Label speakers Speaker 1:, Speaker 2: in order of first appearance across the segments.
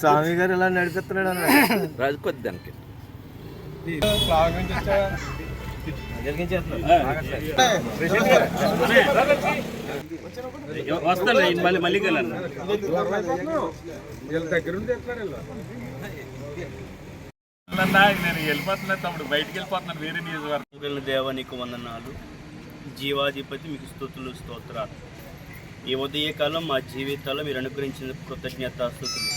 Speaker 1: స్వామి గారు ఇలా నడిపిస్తున్నాడు అన్న
Speaker 2: రాజు కొద్ది దానికి వస్తాను మళ్ళీ
Speaker 3: నేను వెళ్ళిపోతున్నా తమ్ముడు, బయటికి వెళ్ళిపోతున్నాను వేరే నియోజకవర్గం.
Speaker 2: దేవానికి వందనాలు, జీవాధిపతి మీకు స్తుతులు స్తోత్రాలు. ఈ ఉదయకాలం మా జీవితాల్లో మీరు అనుగ్రహించిన కృతజ్ఞతాస్తుతులు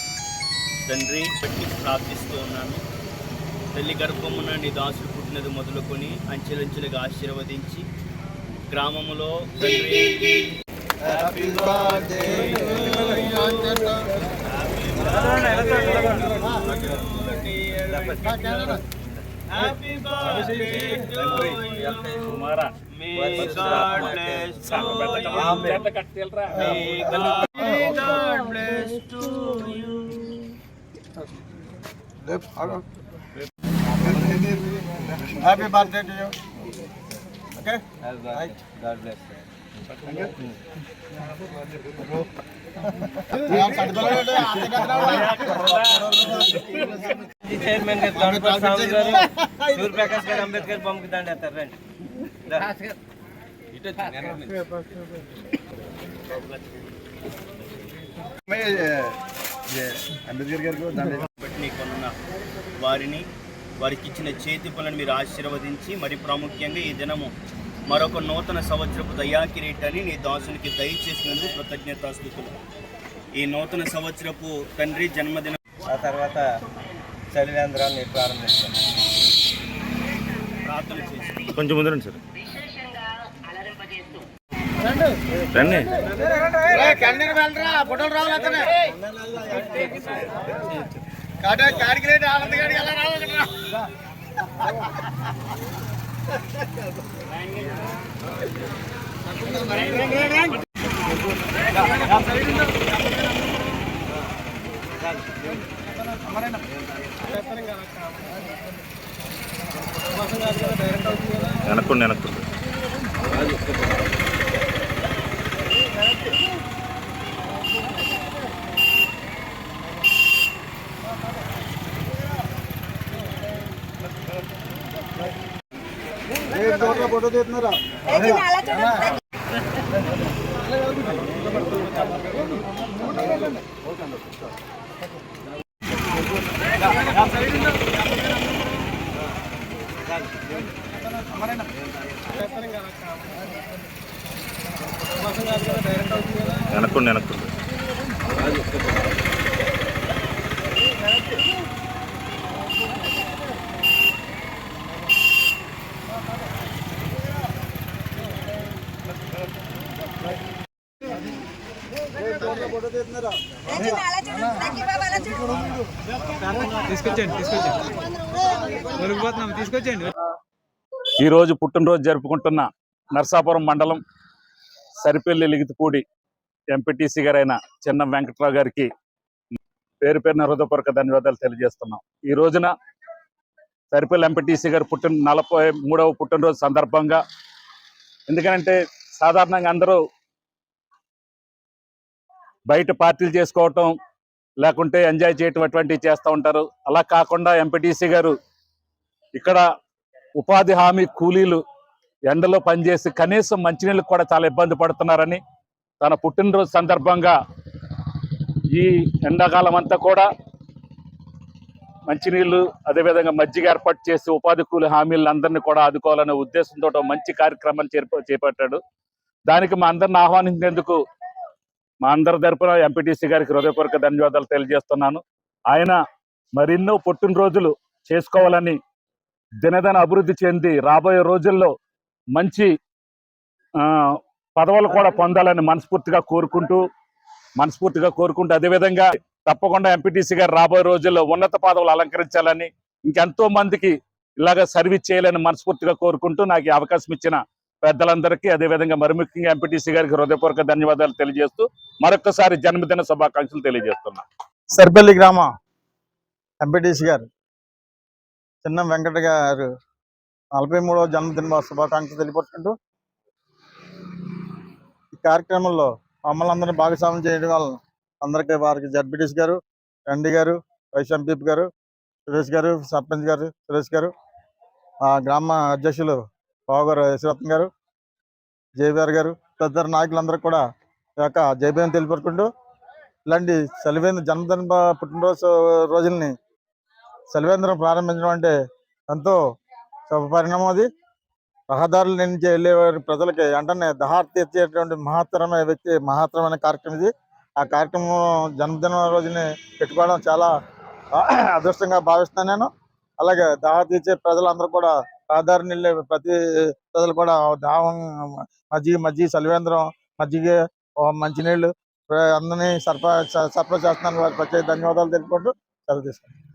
Speaker 2: తండ్రి బట్టి ప్రార్థిస్తూ ఉన్నాను. తల్లి గర్భమున నీ దాసులు పుట్టినది మొదలుకొని అంచెలంచెలుగా ఆశీర్వదించి గ్రామములో తండ్రి
Speaker 1: happy birthday to you. Okay, God bless.
Speaker 4: Chairman గారు గణపతి స్వామి గారు, సూర్యప్రకాష్ గారు అంబేద్కర్ బొమ్మకి దండ వేస్తారు. రండి
Speaker 1: అంబేద్కర్ గారికి
Speaker 2: వారికి ఇచ్చిన చేతి పనులను మీరు ఆశీర్వదించి, మరి ప్రాముఖ్యంగా ఈ దినము మరొక నూతన సంవత్సరపు దయాకిరీటాన్ని నీ దాసునికి దయచేసినందుకు కృతజ్ఞతాస్తుతులు. ఈ నూతన సంవత్సరపు తండ్రి జన్మదినం
Speaker 4: ఆ తర్వాత చలివేంద్రాన్ని ప్రారంభిస్తాం.
Speaker 2: ప్రార్థన చేసి
Speaker 3: కొంచెం ముందు రండి సార్. రండి
Speaker 1: ఫోటోలు రావాలి. కాడికి ఆనంద్ గారికి ఎలా రావాలి.
Speaker 3: వెనక్కుండి
Speaker 1: ఫోటో తీస్తున్నారా?
Speaker 3: వెనక్కుండి
Speaker 4: తీసుకొచ్చేయండి.
Speaker 3: ఈరోజు పుట్టినరోజు జరుపుకుంటున్న నర్సాపురం మండలం సరిపల్లి లిగితిపూడి ఎంపీటీసీ గారైన చిన్న వెంకట్రావు గారికి పేరు పేరున హృదయపూర్వక ధన్యవాదాలు తెలియజేస్తున్నాం. ఈ రోజున సరిపల్లి ఎంపీటీసీ గారు 43వ పుట్టినరోజు సందర్భంగా, ఎందుకంటే సాధారణంగా అందరూ బయట పార్టీలు చేసుకోవటం లేకుంటే ఎంజాయ్ చేయటం అటువంటివి చేస్తూ ఉంటారు. అలా కాకుండా ఎంపీటీసీ గారు ఇక్కడ ఉపాధి హామీ కూలీలు ఎండలో పనిచేసి కనీసం మంచినీళ్ళకి కూడా చాలా ఇబ్బంది పడుతున్నారని, తన పుట్టినరోజు సందర్భంగా ఈ ఎండాకాలం అంతా కూడా మంచినీళ్ళు అదేవిధంగా మజ్జిగ ఏర్పాటు చేసి ఉపాధి కూలీ హామీలందరినీ కూడా ఆదుకోవాలనే ఉద్దేశంతో మంచి కార్యక్రమాన్ని చేపట్టాడు. దానికి మా అందరిని ఆహ్వానించేందుకు మా అందరి తరపున ఎంపీటీసీ గారికి హృదయపూర్వక ధన్యవాదాలు తెలియజేస్తున్నాను. ఆయన మరెన్నో పుట్టినరోజులు చేసుకోవాలని, దినదిన అభివృద్ధి చెంది రాబోయే రోజుల్లో మంచి పదవులు కూడా పొందాలని మనస్ఫూర్తిగా కోరుకుంటూ అదేవిధంగా తప్పకుండా ఎంపీటీసీ గారు రాబోయే రోజుల్లో ఉన్నత పదవులు అలంకరించాలని, ఇంకెంతో మందికి ఇలాగ సర్వీస్ చేయాలని మనస్ఫూర్తిగా కోరుకుంటూ నాకు ఈ అవకాశం ఇచ్చిన పెద్దలందరికీ అదేవిధంగా మరి ముఖ్యంగా ఎంపీటీసీ గారికి హృదయపూర్వక ధన్యవాదాలు తెలియజేస్తూ మరొకసారి జన్మదిన శుభాకాంక్షలు తెలియజేస్తున్నా.
Speaker 1: సరిపల్లి గ్రామ ఎంపీటీసీ గారు చిన్న వెంకట గారు 43వ జన్మదిన శుభాకాంక్షలు తెలియపరుచుకుంటూ ఈ కార్యక్రమంలో మమ్మల్ని అందరినీ భాగస్వామ్యం చేయడం వల్ల అందరికీ వారికి జడ్పీటీసీ గారు ఎండి గారు, వైస్ ఎంపీపీ గారు, సురేష్ గారు, సర్పంచ్ గారు సురేష్ గారు, ఆ గ్రామ అధ్యక్షులు బావగారు యశ్వరత్న గారు, జేబీఆర్ గారు, తదితర నాయకులందరూ కూడా ఈ యొక్క జైభీం తెలియపరుకుంటూ ఇలాంటి సెలవేంద్ర జన్మదిన పుట్టినరోజు రోజుల్ని సెలవేంద్రం ప్రారంభించడం అంటే ఎంతో శుభ పరిణామం. అది రహదారుల నుంచి వెళ్ళే వారి ప్రజలకి వెంటనే దహార్తి తెచ్చేటువంటి మహత్తరమైన కార్యక్రమం ఇది. ఆ కార్యక్రమం జన్మదిన రోజుని పెట్టుకోవడం చాలా అదృష్టంగా భావిస్తున్నాను నేను. అలాగే దాహ తీర్చే ప్రజలందరూ కూడా రహదారిని వెళ్ళే ప్రతి ప్రజలు కూడా దాహం మజ్జిగ సలివేంద్రం మజ్జిగ మంచినీళ్ళు అందరినీ సరఫరా చేస్తున్నాను. వారికి ప్రత్యేక ధన్యవాదాలు తెలుపుకుంటూ సెలవు తీసుకుంటాను.